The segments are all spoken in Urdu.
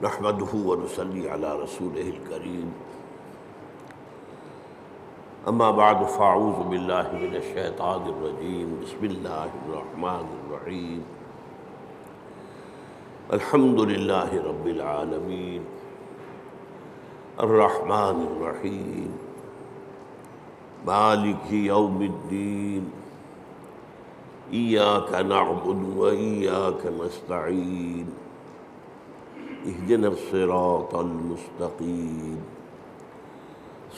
نحمده ونصلي على رسوله الكريم اما بعد فاعوذ بالله من الشيطان الرجيم بسم الله الرحمن الرحيم الحمد لله رب العالمين الرحمن الرحيم مالك يوم الدين إياك نعبد وإياك نستعين اهدنا الصراط المستقيم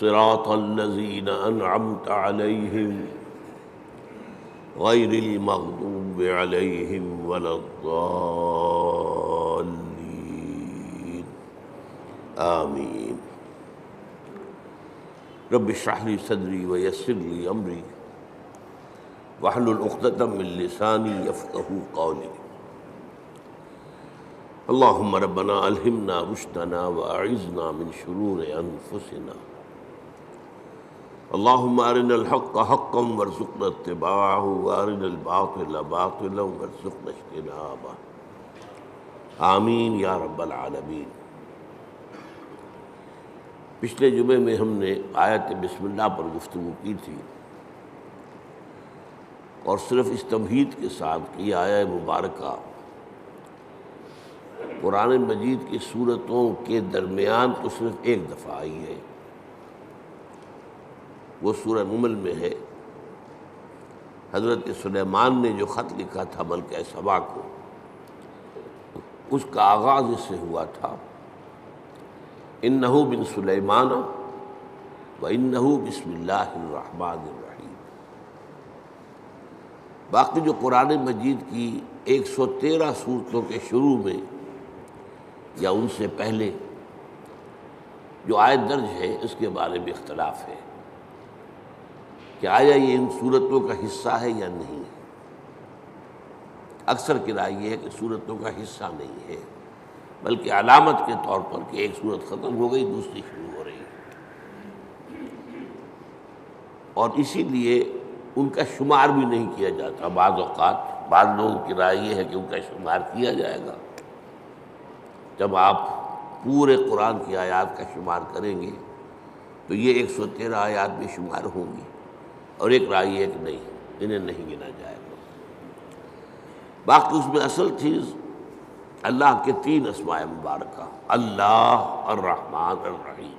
صراط الذين أنعمت عليهم غير المغضوب عليهم ولا الضالين آمين رب اشرح لي صدري ويسر لي أمري واحلل عقدة من لساني يفقهوا قولي اللهم ربنا ألهمنا رشدنا وأعذنا من شرور أنفسنا اللهم أرنا الحق حقا وارزقنا اتباعه وأرنا الباطل باطلا وارزقنا اجتنابه آمین یا رب العالمین۔ پچھلے جمعے میں ہم نے آیت بسم اللہ پر گفتگو کی تھی اور صرف اس تمہید کے ساتھ کہ یہ آیہ مبارکہ قرآن مجید کی سورتوں کے درمیان تو صرف ایک دفعہ آئی ہے، وہ سورہ نمل میں ہے۔ حضرت سلیمان نے جو خط لکھا تھا ملکہ سبا کو، اس کا آغاز اس سے ہوا تھا انہ من سلیمان وانہ بسم اللہ الرحمن الرحیم۔ باقی جو قرآن مجید کی 113 سورتوں کے شروع میں یا ان سے پہلے جو آیت درج ہے اس کے بارے میں اختلاف ہے کہ آیا یہ ان سورتوں کا حصہ ہے یا نہیں۔ اکثر کی رائے یہ ہے کہ سورتوں کا حصہ نہیں ہے، بلکہ علامت کے طور پر کہ ایک سورت ختم ہو گئی دوسری شروع ہو رہی ہے، اور اسی لیے ان کا شمار بھی نہیں کیا جاتا۔ بعض اوقات بعض لوگوں کی رائے یہ ہے کہ ان کا شمار کیا جائے گا، جب آپ پورے قرآن کی آیات کا شمار کریں گے تو یہ 113 آیات بھی شمار ہوں گی، اور ایک رائے ہے کہ نہیں، انہیں نہیں گنا جائے گا۔ باقی اس میں اصل چیز اللہ کے 3 اسماء مبارکہ، اللہ، الرحمن، الرحیم،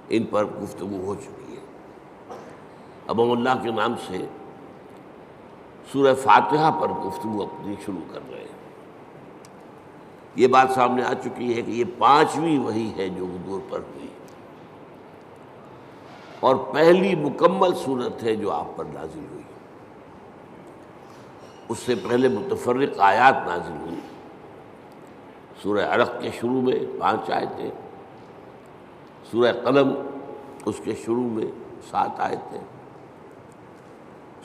ان پر گفتگو ہو چکی ہے۔ اب ہم اللہ کے نام سے سورہ فاتحہ پر گفتگو اپنی شروع کر رہے ہیں۔ یہ بات سامنے آ چکی ہے کہ یہ 5ویں وحی ہے جو حضور پر ہوئی، اور پہلی مکمل صورت ہے جو آپ پر نازل ہوئی۔ اس سے پہلے متفرق آیات نازل ہوئی۔ سورہ علق کے شروع میں 5 آیتیں، سورہ قلم اس کے شروع میں 7 آیتیں،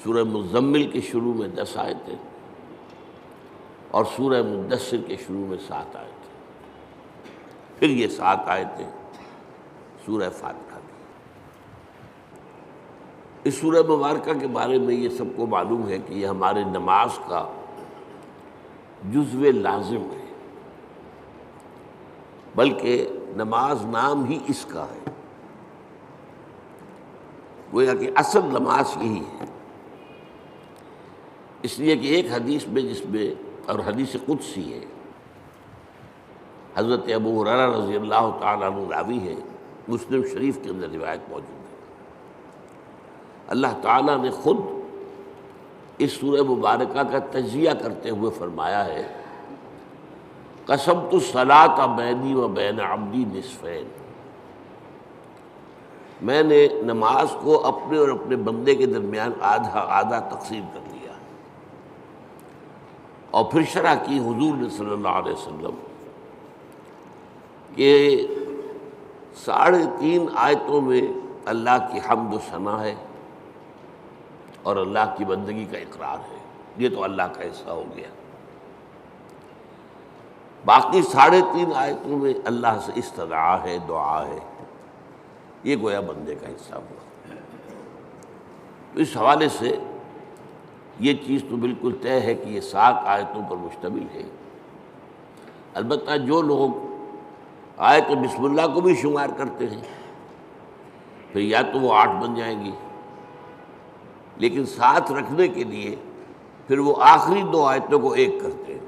سورہ مزمل کے شروع میں 10 آیتیں، اور سورہ مدثر کے شروع میں 7 آیتیں، پھر یہ 7 آیتیں سورہ فاتحہ کی۔ اس سورہ مبارکہ کے بارے میں یہ سب کو معلوم ہے کہ یہ ہمارے نماز کا جزو لازم ہے، بلکہ نماز نام ہی اس کا ہے، گویا کہ اصل نماز یہی ہے۔ اس لیے کہ ایک حدیث میں جس میں، اور حدیث قدسی ہے، حضرت ابو ہریرہ رضی اللہ تعالیٰ عنہ راوی ہے، مسلم شریف کے اندر روایت موجود ہے، اللہ تعالیٰ نے خود اس سورہ مبارکہ کا تجزیہ کرتے ہوئے فرمایا ہے قسمت الصلاۃ بینی و بین عبدی نصفین، میں نے نماز کو اپنے اور اپنے بندے کے درمیان آدھا آدھا تقسیم کر لیا۔ اور پھر شرح کی حضور نے صلی اللہ علیہ وسلم کہ 3.5 آیتوں میں اللہ کی حمد و ثنا ہے اور اللہ کی بندگی کا اقرار ہے، یہ تو اللہ کا حصہ ہو گیا۔ باقی 3.5 آیتوں میں اللہ سے استدعا ہے، دعا ہے، یہ گویا بندے کا حصہ ہوا۔ تو اس حوالے سے یہ چیز تو بالکل طے ہے کہ یہ 7 آیتوں پر مشتمل ہے۔ البتہ جو لوگ آیت بسم اللہ کو بھی شمار کرتے ہیں پھر یا تو وہ 8 بن جائیں گی، لیکن ساتھ رکھنے کے لیے پھر وہ آخری 2 آیتوں کو ایک کرتے ہیں،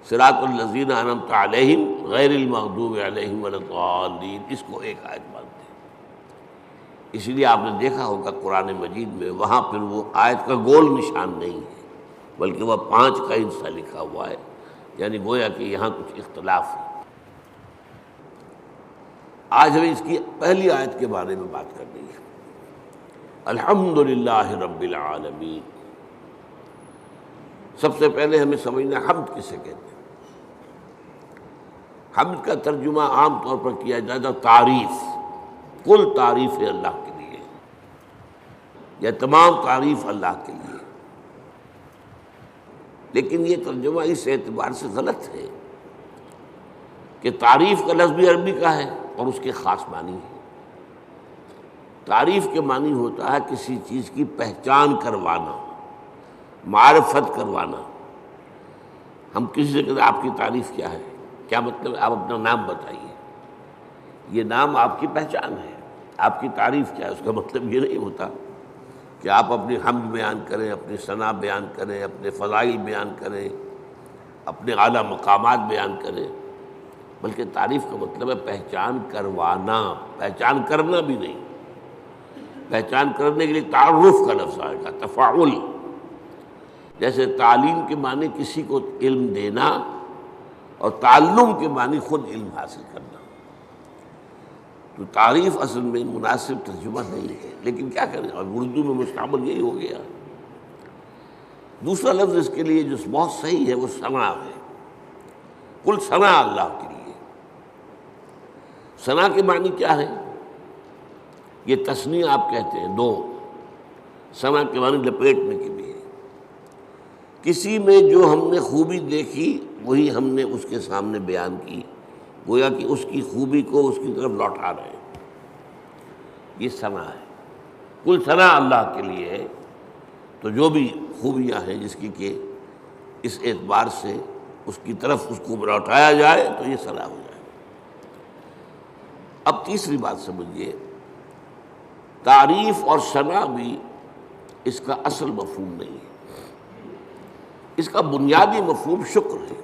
صراط الذین انعمت علیہم غیر المغضوب علیہم ولا الضالین، اس کو ایک آیت مانتے ہیں۔ اس لیے آپ نے دیکھا ہوگا قرآن مجید میں وہاں پھر وہ آیت کا گول نشان نہیں ہے، بلکہ وہ 5 کا حصہ لکھا ہوا ہے، یعنی گویا کہ یہاں کچھ اختلاف ہے۔ آج ہمیں اس کی پہلی آیت کے بارے میں بات کرنی ہے۔ الحمدللہ رب العالمین۔ سب سے پہلے ہمیں سمجھنا حمد کسے کہتے ہیں۔ حمد کا ترجمہ عام طور پر کیا جاتا تعریف، کل تعریف ہے اللہ کے لیے، یا تمام تعریف اللہ کے لیے، لیکن یہ ترجمہ اس اعتبار سے غلط ہے کہ تعریف کا لفظ بھی عربی کا ہے اور اس کے خاص معنی ہے۔ تعریف کے معنی ہوتا ہے کسی چیز کی پہچان کروانا، معرفت کروانا۔ ہم کسی سے کہتے ہیں آپ کی تعریف کیا ہے، کیا مطلب ہے؟ آپ اپنا نام بتائیے، یہ نام آپ کی پہچان ہے۔ آپ کی تعریف کیا ہے؟ اس کا مطلب یہ نہیں ہوتا کہ آپ اپنی حمد بیان کریں، اپنی ثنا بیان کریں، اپنے فضائل بیان کریں، اپنے اعلیٰ مقامات بیان کریں، بلکہ تعریف کا مطلب ہے پہچان کروانا، پہچان کرنا بھی نہیں۔ پہچان کرنے کے لیے تعارف کا لفظ آئے گا، تفاعل۔ جیسے تعلیم کے معنی کسی کو علم دینا اور تعلم کے معنی خود علم حاصل کرنا۔ تو تعریف اصل میں مناسب ترجمہ نہیں ہے، لیکن کیا کریں، اور اردو میں مستعمل یہی ہو گیا۔ دوسرا لفظ اس کے لیے جو بہت صحیح ہے وہ ثنا ہے، کل ثنا اللہ کے لیے۔ ثنا کے معنی کیا ہے؟ یہ تثنیہ آپ کہتے ہیں 2، ثنا کے معنی لپیٹنے کے لیے۔ کسی میں جو ہم نے خوبی دیکھی وہی ہم نے اس کے سامنے بیان کی، گویا کہ اس کی خوبی کو اس کی طرف لوٹا رہے ہیں، یہ ثنا ہے۔ کل ثنا اللہ کے لیے ہے، تو جو بھی خوبیاں ہیں جس کی کہ اس اعتبار سے اس کی طرف اس کو لوٹایا جائے تو یہ ثنا ہو جائے۔ اب تیسری بات سمجھیے، تعریف اور ثنا بھی اس کا اصل مفہوم نہیں ہے، اس کا بنیادی مفہوم شکر ہے۔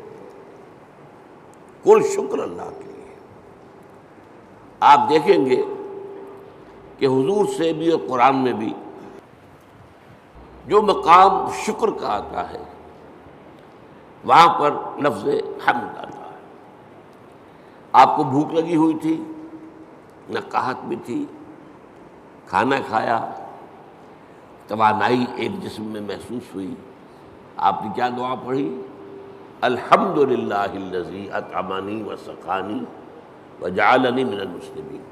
کل شکر اللہ کے لیے۔ آپ دیکھیں گے کہ حضور سے بھی اور قرآن میں بھی جو مقام شکر کا آتا ہے وہاں پر لفظ حمد آتا ہے۔ آپ کو بھوک لگی ہوئی تھی، نہ قحط بھی تھی، کھانا کھایا، توانائی ایک جسم میں محسوس ہوئی، آپ نے کیا دعا پڑھی؟ الحمدللہ الذی اطعمنی وسقانی وجعلنی من المسلمین۔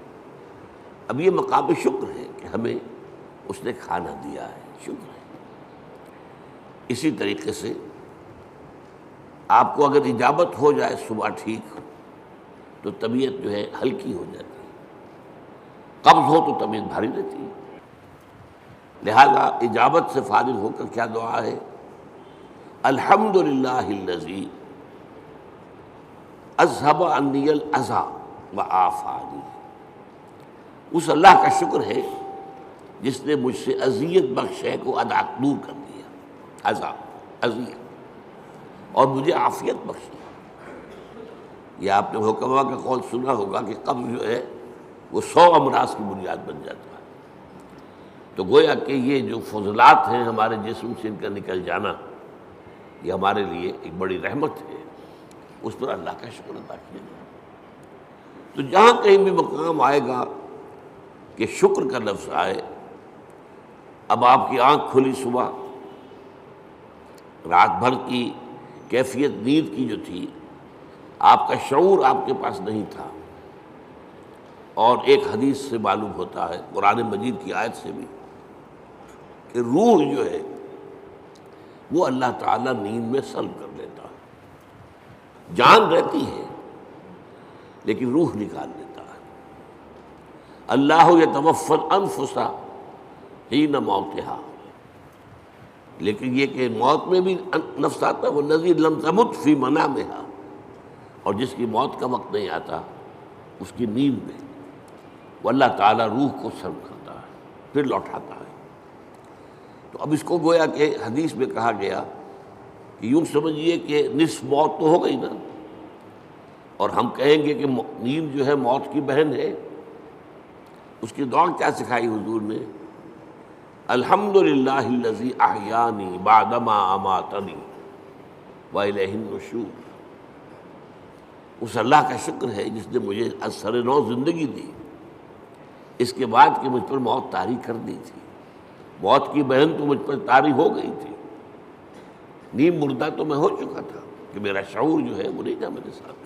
اب یہ مقام شکر ہے کہ ہمیں اس نے کھانا دیا ہے، شکر ہے۔ اسی طریقے سے آپ کو اگر اجابت ہو جائے صبح ٹھیک تو طبیعت جو ہے ہلکی ہو جاتی ہے، قبض ہو تو طبیعت بھاری رہتی ہے۔ لہذا اجابت سے فارغ ہو کر کیا دعا ہے؟ الحمدللہ الذی اذھب عنی الاذی وعافانی۔ اس اللہ کا شکر ہے جس نے مجھ سے اذیت بخش شے کو دور کر دیا، اذیت، اور مجھے عافیت بخشی۔ یہ آپ نے حکما کا قول سنا ہوگا کہ قبض جو ہے وہ 100 امراض کی بنیاد بن جاتا ہے۔ تو گویا کہ یہ جو فضلات ہیں ہمارے جسم سے ان کا نکل جانا، یہ ہمارے لیے ایک بڑی رحمت ہے، اس پر اللہ کا شکر ادا کیا جائے۔ تو جہاں کہیں بھی مقام آئے گا کہ شکر کا لفظ آئے، اب آپ کی آنکھ کھلی صبح، رات بھر کی کیفیت نیند کی جو تھی، آپ کا شعور آپ کے پاس نہیں تھا۔ اور ایک حدیث سے معلوم ہوتا ہے، قرآن مجید کی آیت سے بھی، کہ روح جو ہے وہ اللہ تعالیٰ نیند میں سلب کر لیتا ہے۔ جان رہتی ہے لیکن روح نکال لیتا ہے۔ اللہ یتوفی الانفس حین موتہا، لیکن یہ کہ موت میں بھی نفس آتا ہے، والذی لم تمت فی منامہا، اور جس کی موت کا وقت نہیں آتا اس کی نیند میں وہ اللہ تعالیٰ روح کو سلب کرتا ہے، پھر لوٹاتا ہے۔ تو اب اس کو گویا کہ حدیث میں کہا گیا کہ یوں سمجھیے کہ نصف موت تو ہو گئی نا، اور ہم کہیں گے کہ نیند جو ہے موت کی بہن ہے۔ اس کی دعا کیا سکھائی حضور نے؟ الحمدللہ الذی احیانی بعدما اماتنی والیہ النشور۔ اس اللہ کا شکر ہے جس نے مجھے از سر نو زندگی دی، اس کے بعد کہ مجھ پر موت طاری کر دی تھی۔ موت کی بہن تو مجھ پر طاری ہو گئی تھی، نیم مردہ تو میں ہو چکا تھا کہ میرا شعور جو ہے وہ نہیں تھا میرے ساتھ۔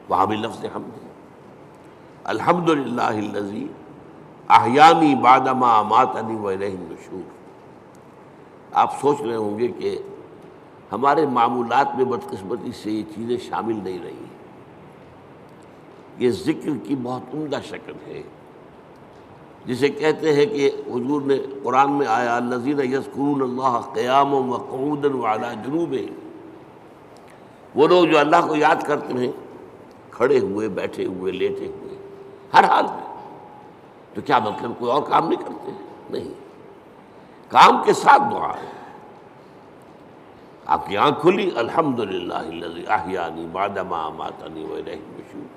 وہاں بھی لفظ حمد ہے، الحمدللہ الذی احیانی بعدما اماتنی والیہ النشور۔ آپ سوچ رہے ہوں گے کہ ہمارے معمولات میں بدقسمتی سے یہ چیزیں شامل نہیں رہی۔ یہ ذکر کی بہت عمدہ شکل ہے، جسے کہتے ہیں کہ حضور نے قرآن میں آیا الذین یذکرون اللہ قیاما وقعودا وعلی جنوبہم، وہ لوگ جو اللہ کو یاد کرتے ہیں کھڑے ہوئے، بیٹھے ہوئے، لیٹے ہوئے، ہر حال میں۔ تو کیا مطلب کوئی اور کام نہیں کرتے؟ نہیں، کام کے ساتھ دعا ہے۔ آپ کی آنکھ کھلی، الحمدللہ الذی احیانی بعدما اماتنی والیہ النشور۔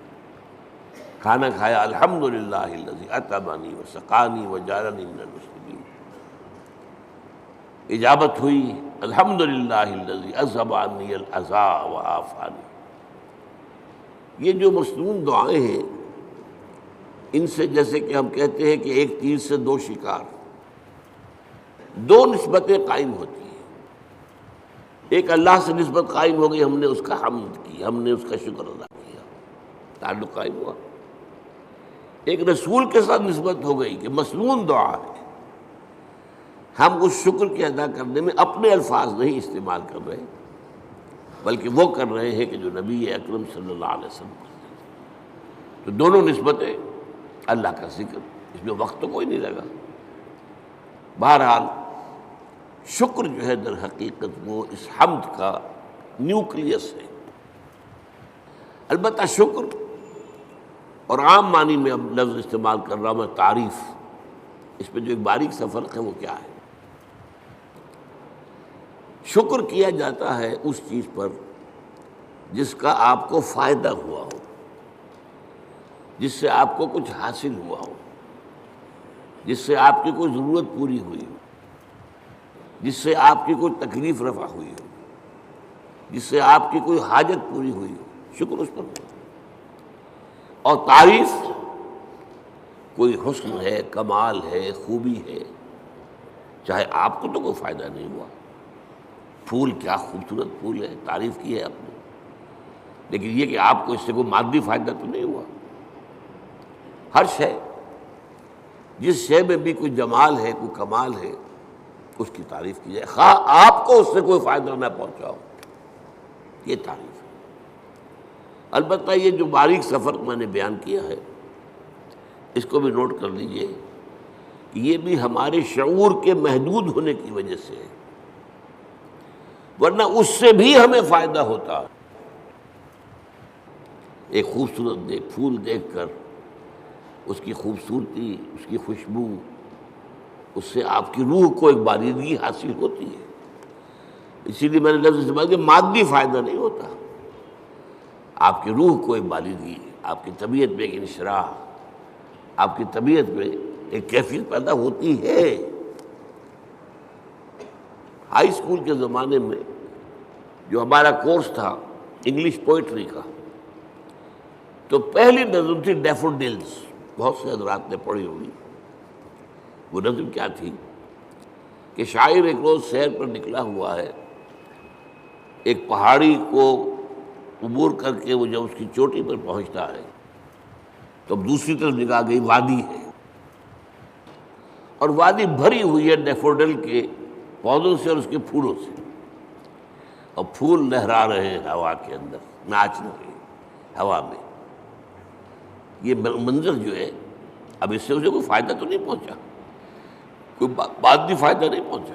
کھانا کھایا، الحمدللہ الذی اطعمنی وسقانی وجعلنی من المسلمین۔ اجابت ہوئی، الحمدللہ الذی اذھب عنی العذاب وعافانی۔ یہ جو مصنون دعائیں ہیں، ان سے جیسے کہ ہم کہتے ہیں کہ ایک تیر سے دو شکار، دو نسبتیں قائم ہوتی ہیں۔ ایک اللہ سے نسبت قائم ہو گئی، ہم نے اس کا حمد کی، ہم نے اس کا شکر ادا کیا، تعلق قائم ہوا۔ ایک رسول کے ساتھ نسبت ہو گئی کہ مسنون دعا ہے، ہم اس شکر کے ادا کرنے میں اپنے الفاظ نہیں استعمال کر رہے، بلکہ وہ کر رہے ہیں کہ جو نبی اکرم صلی اللہ علیہ وسلم کرتے ہیں۔ تو دونوں نسبتیں، اللہ کا ذکر، اس میں وقت تو کوئی نہیں لگا۔ بہرحال شکر جو ہے در حقیقت وہ اس حمد کا نیوکلیس ہے۔ البتہ شکر، اور عام معنی میں اب لفظ استعمال کر رہا ہوں میں تعریف، اس پہ جو ایک باریک سا فرق ہے وہ کیا ہے؟ شکر کیا جاتا ہے اس چیز پر جس کا آپ کو فائدہ ہوا ہو، جس سے آپ کو کچھ حاصل ہوا ہو، جس سے آپ کی کوئی ضرورت پوری ہوئی ہو، جس سے آپ کی کوئی تکلیف رفع ہوئی ہو، جس سے آپ کی کوئی حاجت پوری ہوئی ہو، شکر اس پر ہو۔ اور تعریف کوئی حسن ہے، کمال ہے، خوبی ہے، چاہے آپ کو تو کوئی فائدہ نہیں ہوا، پھول کیا خوبصورت پھول ہے، تعریف کی ہے آپ نے، لیکن یہ کہ آپ کو اس سے کوئی مادی فائدہ تو نہیں ہوا۔ ہر شے، جس شے میں بھی کوئی جمال ہے، کوئی کمال ہے، اس کی تعریف کی جائے، خواہ آپ کو اس سے کوئی فائدہ نہ پہنچا ہو، یہ تعریف ہے۔ البتہ یہ جو باریک سا فرق میں نے بیان کیا ہے، اس کو بھی نوٹ کر لیجئے کہ یہ بھی ہمارے شعور کے محدود ہونے کی وجہ سے ہے، ورنہ اس سے بھی ہمیں فائدہ ہوتا۔ ایک خوبصورت پھول دیکھ کر اس کی خوبصورتی، اس کی خوشبو، اس سے آپ کی روح کو ایک باریدگی حاصل ہوتی ہے۔ اسی لیے میں نے لفظ استعمال کیا، مادی فائدہ نہیں ہوتا، آپ کی روح کو ایک باریدگی، آپ کی طبیعت میں ایک انشراح، آپ کی طبیعت میں ایک کیفیت پیدا ہوتی ہے۔ ہائی اسکول کے زمانے میں جو ہمارا کورس تھا انگلش پوئٹری کا، تو پہلی نظم تھی ڈیفوڈلز، بہت سے حضرات نے پڑھی ہوگی۔ وہ نظم کیا تھی کہ شاعر ایک روز سیر پر نکلا ہوا ہے ایک پہاڑی کو عبور کر کے وہ جب اس کی چوٹی پر پہنچتا ہے تو اب دوسری طرف نگاہ گئی، وادی ہے، اور وادی بھری ہوئی ہے ڈیفوڈل کے پودوں سے اور اس کے پھولوں سے، اور پھول لہرا رہے ہیں ہوا کے اندر، ناچ رہے ہیں ہوا میں۔ یہ منظر جو ہے، اب اس سے اسے کوئی فائدہ تو نہیں پہنچا، کوئی بعدی فائدہ نہیں پہنچا،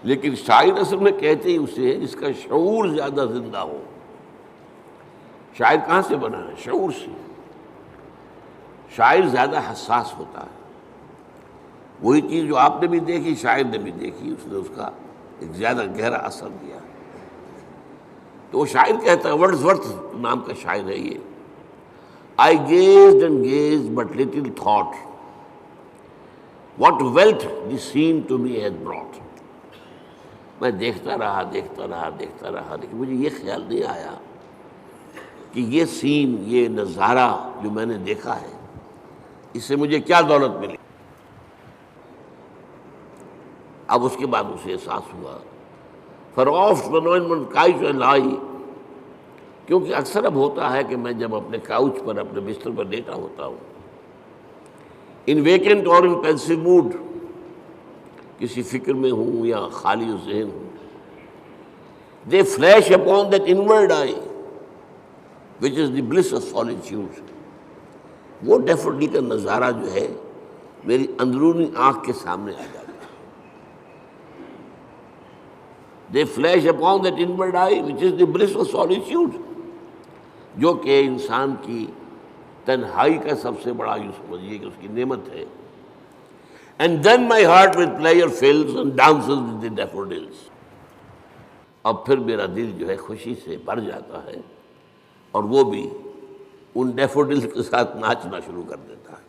لیکن شاعر اصل میں کہتے ہی اسے جس کا شعور زیادہ زندہ ہو۔ شاعر کہاں سے بنا ہے؟ شعور سے۔ شاعر زیادہ حساس ہوتا ہے، وہی چیز جو آپ نے بھی دیکھی شاعر نے بھی دیکھی، اس نے اس کا ایک زیادہ گہرا اثر دیا۔ تو وہ شاعر کہتا ہے، ورڈزورتھ نام کا شاعر ہے یہ، I gazed and gazed but little thought what wealth the scene to me has brought۔ میں دیکھتا رہا لیکن مجھے یہ خیال نہیں آیا کہ یہ سین، یہ نظارہ جو میں نے دیکھا ہے، اس سے مجھے کیا دولت ملی۔ اب اس کے بعد اسے احساس ہوا فراف من کائچ لائی، کیونکہ اکثر اب ہوتا ہے کہ میں جب اپنے کاؤچ پر، اپنے بستر پر لیٹا ہوتا ہوں، ان ویکنٹ اور ان پینسو موڈ، کسی فکر میں ہوں یا خالی ذہن ہوں، they flash upon that inward eye which is the bliss of solitude, وہ ڈیفوڈل کا نظارہ جو ہے میری اندرونی آنکھ کے سامنے آ جاتا ہے۔ They flash upon that inward eye which is the bliss of solitude, جو کہ انسان کی تنہائی کا سب سے بڑا، یوں سمجھیے کہ اس کی نعمت ہے۔ And then my heart with pleasure fills and dances with the daffodils۔ اب پھر میرا دل جو ہے خوشی سے بھر جاتا ہے، اور وہ بھی ان ڈیفوڈلز کے ساتھ ناچنا شروع کر دیتا ہے۔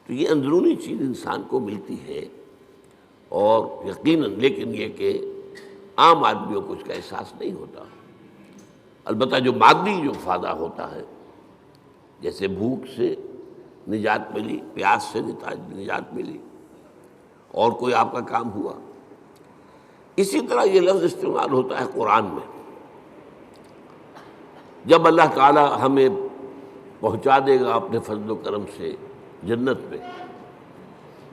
تو یہ اندرونی چیز انسان کو ملتی ہے، اور یقیناً لیکن یہ کہ عام آدمیوں کو اس کا احساس نہیں ہوتا۔ البتہ جو مادی جو فائدہ ہوتا ہے، جیسے بھوک سے نجات ملی، پیاس سے نجات ملی، اور کوئی آپ کا کام ہوا، اسی طرح یہ لفظ استعمال ہوتا ہے قرآن میں۔ جب اللہ تعالی ہمیں پہنچا دے گا اپنے فضل و کرم سے جنت میں،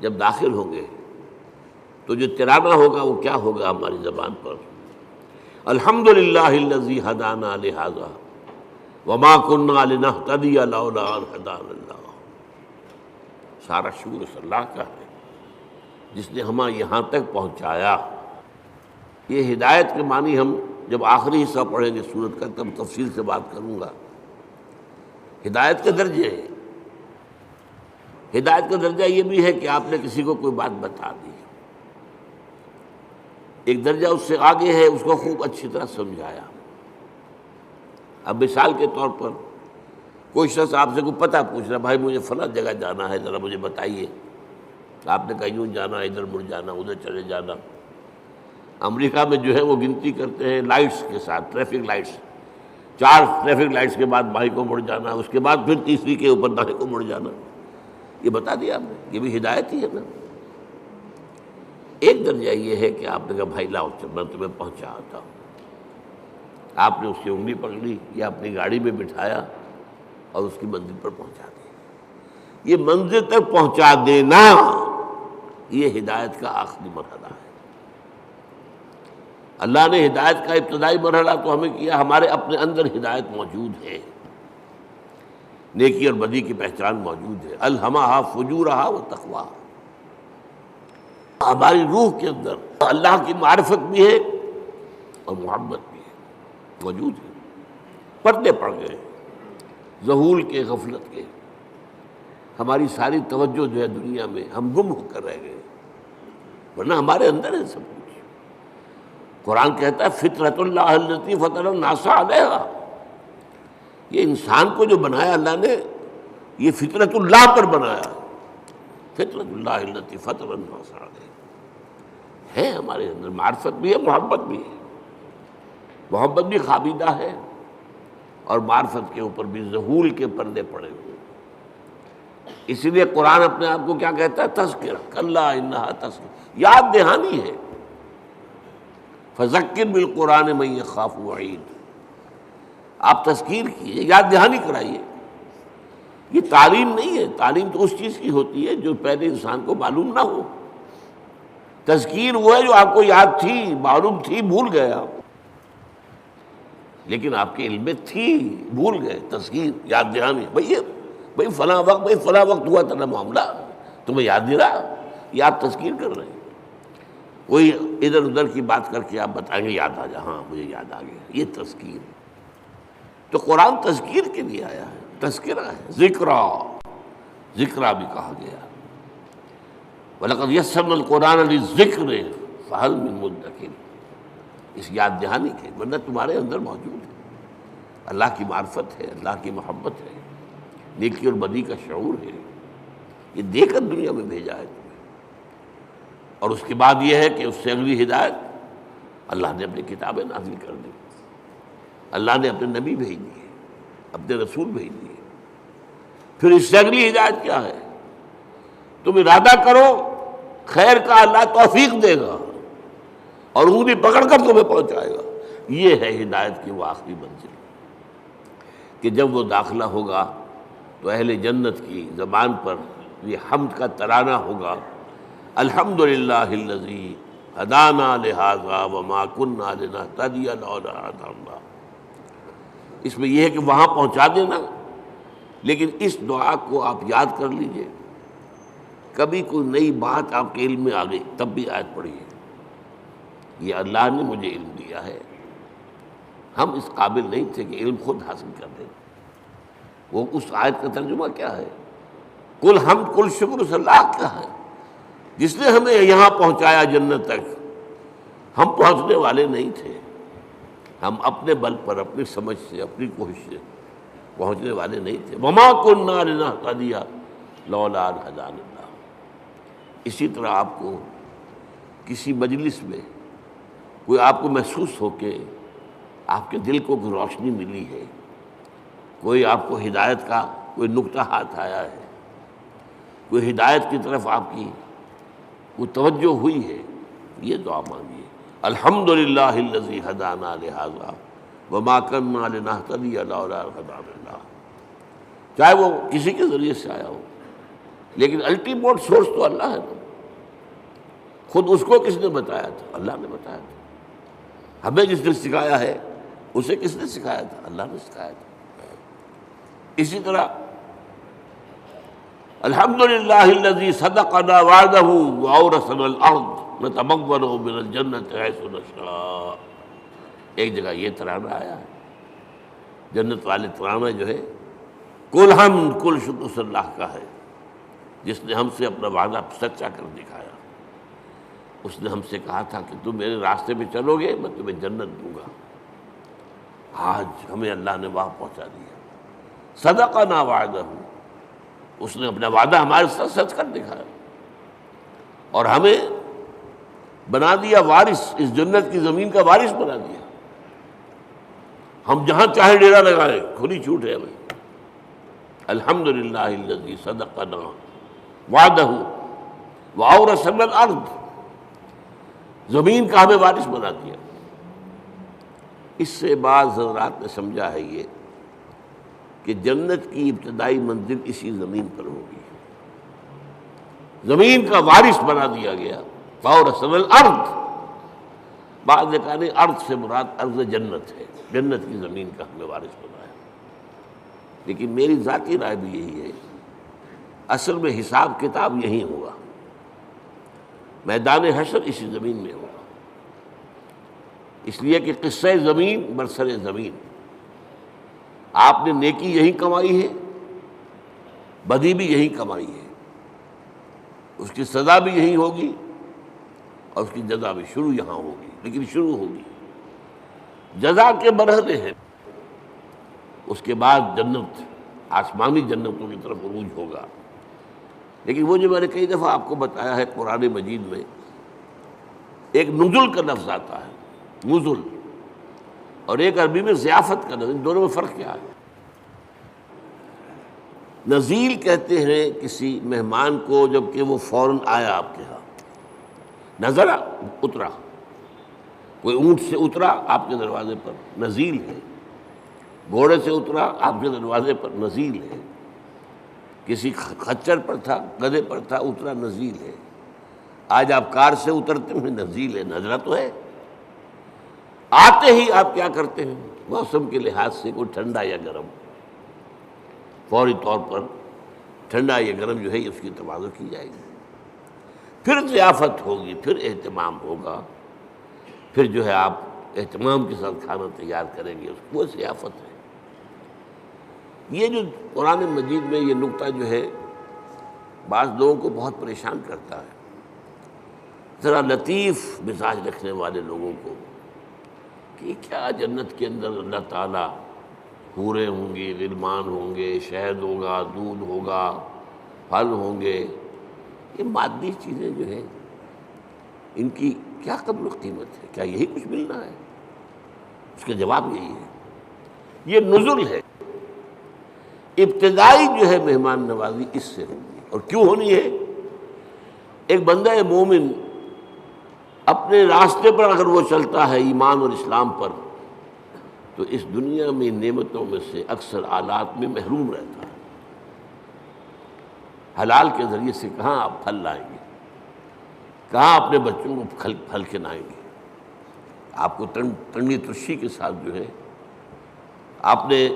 جب داخل ہوں گے تو جو ترانہ ہوگا وہ کیا ہوگا ہماری زبان پر؟ الحمدللہ الذی ہدانا لہذا وما کنا لنہتدی لولا ان ہدانا اللہ۔ سارا شکر اس اللہ کا ہے جس نے ہمیں یہاں تک پہنچایا۔ یہ ہدایت کے معنی ہم جب آخری حصہ پڑھیں گے سورت کا تب تفصیل سے بات کروں گا۔ ہدایت کے درجے ہیں، ہدایت کا درجہ یہ بھی ہے کہ آپ نے کسی کو کوئی بات بتا دی، ایک درجہ اس سے آگے ہے اس کو خوب اچھی طرح سمجھایا۔ اب مثال کے طور پر کوئی شخص آپ سے کوئی پتہ پوچھ رہا، بھائی مجھے فلاں جگہ جانا ہے، ذرا مجھے بتائیے۔ آپ نے کہا یوں جانا، ادھر مڑ جانا، ادھر چلے جانا۔ امریکہ میں جو ہے وہ گنتی کرتے ہیں لائٹس کے ساتھ، ٹریفک لائٹس، 4 ٹریفک لائٹس کے بعد بائیں کو مڑ جانا، اس کے بعد پھر تیسری کے اوپر دائیں کو مڑ جانا۔ یہ بتا دیا آپ نے، یہ بھی ہدایت ہی ہے نا۔ ایک درجہ یہ ہے کہ آپ نے کہا بھائی لاؤ میں تمہیں پہنچا آتا ہوں، آپ نے اس کی انگلی پکڑی یا اپنی گاڑی میں بٹھایا اور اس کی منزل پر پہنچا دی۔ یہ منزل تک پہنچا دینا یہ ہدایت کا آخری مرحلہ ہے۔ اللہ نے ہدایت کا ابتدائی مرحلہ تو ہمیں کیا، ہمارے اپنے اندر ہدایت موجود ہے، نیکی اور بدی کی پہچان موجود ہے۔ الہمہا فجورہا و تقواہا، ہماری روح کے اندر اللہ کی معرفت بھی ہے اور محبت بھی ہے، موجود ہے۔ پردے پڑ گئے ذہول کے، غفلت کے، ہماری ساری توجہ جو ہے دنیا میں ہم گم ہو کر رہ گئے، ورنہ ہمارے اندر ہے سب کچھ۔ قرآن کہتا ہے فطرت اللہ التی فطر الناس علیہا، یہ انسان کو جو بنایا اللہ نے یہ فطرت اللہ پر بنایا، فطرت اللہ التی فطر الناس علیہا ہے۔ ہمارے اندر معرفت بھی ہے، محبت بھی ہے، محبت بھی خوابیدہ ہے، اور معرفت کے اوپر بھی ذہول کے پردے پڑے ہوئے۔ اسی لیے قرآن اپنے آپ کو کیا کہتا ہے؟ تذکرہ، کلا انہا تذکرہ، یاد دہانی ہے۔ فذکر بالقرآن من یخاف وعید، آپ تذکیر کیے، یاد دہانی کرائیے۔ یہ تعلیم نہیں ہے، تعلیم تو اس چیز کی ہوتی ہے جو پہلے انسان کو معلوم نہ ہو۔ تذکیر وہ ہے جو آپ کو یاد تھی، معلوم تھی، بھول گئے آپ، لیکن آپ کے علم میں تھی، بھول گئے۔ تذکیر، یاد دہانی، بھئی فلاں وقت ہوا تھا نا معاملہ، تمہیں یاد نہیں رہا، یہ آپ تذکیر کر رہے ہیں۔ کوئی ادھر ادھر کی بات کر کے آپ بتائیں گے یاد آ جا، ہاں مجھے یاد آ گیا، یہ تذکیر۔ تو قرآن تذکیر کے لیے آیا ہے، تذکرہ ہے، ذکرہ بھی کہا گیا۔ وَلَقَدْ يَسَّرْنَا الْقُرْآنَ لِلذِّكْرِ فَهَلْ مِن مُدَّكِرٍ، اس یاد دہانی کے، ورنہ تمہارے اندر موجود ہے، اللہ کی معرفت ہے، اللہ کی محبت ہے، نیکی اور بدی کا شعور ہے، یہ دے کر دنیا میں بھیجا ہے تمہیں۔ اور اس کے بعد یہ ہے کہ اس سے اگلی ہدایت، اللہ نے اپنی کتابیں نازل کر دی، اللہ نے اپنے نبی بھیج دیے، اپنے رسول بھیج دیے۔ پھر اس سے اگلی ہدایت کیا ہے؟ تم ارادہ کرو خیر کا، اللہ توفیق دے گا اور انگلی پکڑ کر تمہیں پہنچائے گا۔ یہ ہے ہدایت کی وہ آخری منزل کہ جب وہ داخلہ ہوگا تو اہل جنت کی زبان پر یہ حمد کا ترانہ ہوگا، الحمدللہ الذی ہدانا لہذا وما کنا لنہتدی لولا ان ہدانا اللہ۔ اس میں یہ ہے کہ وہاں پہنچا دینا، لیکن اس دعا کو آپ یاد کر لیجئے۔ کبھی کوئی نئی بات آپ کے علم میں آ گئی تب بھی آیت پڑھیے، یہ اللہ نے مجھے علم دیا ہے، ہم اس قابل نہیں تھے کہ علم خود حاصل کر دیں۔ وہ اس آیت کا ترجمہ کیا ہے؟ کل حمد کل شکر اس اللہ کا ہے جس نے ہمیں یہاں پہنچایا جنت تک۔ ہم پہنچنے والے نہیں تھے، ہم اپنے بل پر، اپنی سمجھ سے، اپنی کوشش سے پہنچنے والے نہیں تھے۔ وما كنا لنهتدي لولا ان هدانا اللہ۔ اسی طرح آپ کو کسی مجلس میں کوئی آپ کو محسوس ہو کہ آپ کے دل کو کوئی روشنی ملی ہے، کوئی آپ کو ہدایت کا کوئی نقطہ ہاتھ آیا ہے، کوئی ہدایت کی طرف آپ کی کوئی توجہ ہوئی ہے، یہ دعا مانگیے، الحمدللہ الذی ہدانا لہذا وما کنا لنہتدی لولا ان ہدانا اللہ۔ چاہے وہ کسی کے ذریعے سے آیا ہو، لیکن الٹیمیٹ سورس تو اللہ ہے نا۔ خود اس کو کس نے بتایا تھا؟ اللہ نے بتایا تھا۔ ہمیں جس نے سکھایا ہے اسے کس نے سکھایا تھا؟ اللہ نے سکھایا تھا۔ اسی طرح الحمدللہ الذی صدقنا وعدہ واورثنا الارض نتبوأ من الجنۃ حیث نشاء۔ ایک جگہ یہ ترانہ آیا ہے، جنت والے ترانہ جو ہے کل حمد کل شکر اس اللہ کا ہے جس نے ہم سے اپنا وعدہ سچا کر دکھایا۔ اس نے ہم سے کہا تھا کہ تم میرے راستے میں چلو گے میں تمہیں جنت دوں گا، آج ہمیں اللہ نے وہاں پہنچا دیا۔ صدقنا وعدہ، اس نے اپنا وعدہ ہمارے ساتھ سچ کر دکھایا اور ہمیں بنا دیا وارث، اس جنت کی زمین کا وارث بنا دیا۔ ہم جہاں چاہے ڈیرا لگائیں، کھلی چھوٹ ہے ہمیں۔ الحمدللہ الذی صدقنا وعدہ واورثنا الارض، زمین کا ہمیں وارث بنا دیا۔ اس سے بعض حضرات نے سمجھا ہے یہ کہ جنت کی ابتدائی منزل اسی زمین پر ہوگی، زمین کا وارث بنا دیا گیا۔ واورثنا الارض، بعض نے کہا نہیں، ارض سے مراد ارض جنت ہے، جنت کی زمین کا ہمیں وارث بنایا۔ لیکن میری ذاتی رائے بھی یہی ہے، اصل میں حساب کتاب یہی ہوگا، میدان حشر اسی زمین میں ہوگا، اس لیے کہ قصہ زمین برسر زمین، آپ نے نیکی یہی کمائی ہے، بدی بھی یہی کمائی ہے، اس کی سزا بھی یہی ہوگی اور اس کی جزا بھی شروع یہاں ہوگی، لیکن شروع ہوگی، جزا کے مرحلے ہیں، اس کے بعد جنت، آسمانی جنتوں کی طرف عروج ہوگا۔ لیکن وہ جو میں نے کئی دفعہ آپ کو بتایا ہے، قرآن مجید میں ایک نزل کا لفظ آتا ہے، نزل، اور ایک عربی میں ضیافت کا لفظ، ان دونوں میں فرق کیا ہے؟ نزیل کہتے ہیں کسی مہمان کو جب کہ وہ فوراً آیا آپ کے ہاں، نزلہ اترا، کوئی اونٹ سے اترا آپ کے دروازے پر، نزیل ہے، گھوڑے سے اترا آپ کے دروازے پر، نزیل ہے، کسی خچر پر تھا، گدھے پر تھا، اترا، نزیل ہے۔ آج آپ کار سے اترتے ہیں، نزیل ہے، نظرہ تو ہے۔ آتے ہی آپ کیا کرتے ہیں؟ موسم کے لحاظ سے کوئی ٹھنڈا یا گرم، فوری طور پر ٹھنڈا یا گرم جو ہے اس کی تواضع کی جائے گی، پھر ضیافت ہوگی، پھر اہتمام ہوگا، پھر جو ہے آپ اہتمام کے ساتھ کھانا تیار کریں گے، وہ ضیافت ہے۔ یہ جو قرآن مجید میں یہ نقطہ جو ہے بعض لوگوں کو بہت پریشان کرتا ہے، ذرا لطیف مزاج رکھنے والے لوگوں کو، کہ کیا جنت کے اندر اللہ تعالیٰ حوریں ہوں گی، غلمان ہوں گے، شہد ہوگا، دودھ ہوگا، پھل ہوں گے، یہ مادی چیزیں جو ہیں ان کی کیا قدر و قیمت ہے؟ کیا یہی کچھ ملنا ہے؟ اس کا جواب یہی ہے، یہ نزل ہے۔ ابتدائی جو ہے مہمان نوازی اس سے ہوگی، اور کیوں ہونی ہے؟ ایک بندہ مومن اپنے راستے پر اگر وہ چلتا ہے ایمان اور اسلام پر، تو اس دنیا میں نعمتوں میں سے اکثر آلات میں محروم رہتا ہے۔ حلال کے ذریعے سے کہاں آپ پھل لائیں گے، کہاں اپنے بچوں کو پھل کھلائیں گے؟ آپ کو تنگی ترشی کے ساتھ جو ہے آپ نے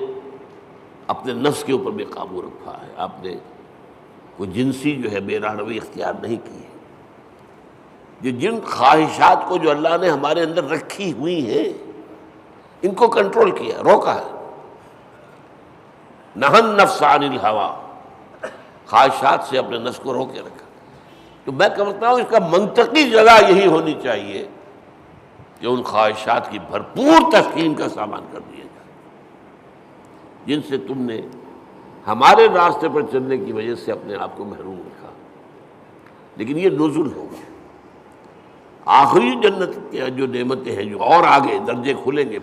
اپنے نفس کے اوپر بھی قابو رکھا ہے، آپ نے کوئی جنسی جو ہے بے رحمی اختیار نہیں کی ہے۔ یہ جن خواہشات کو جو اللہ نے ہمارے اندر رکھی ہوئی ہیں ان کو کنٹرول کیا، روکا ہے۔ نہن نفس عن الہوا، خواہشات سے اپنے نفس کو روکے رکھا۔ تو میں کہتا ہوں اس کا منطقی جگہ یہی ہونی چاہیے کہ ان خواہشات کی بھرپور تسکین کا سامان کر دیا جائے، جن سے تم نے ہمارے راستے پر چلنے کی وجہ سے اپنے آپ کو محروم رکھا۔ لیکن یہ نزل ہوگا، آخری جنت کے جو نعمتیں ہیں جو اور آگے درجے کھلیں گے،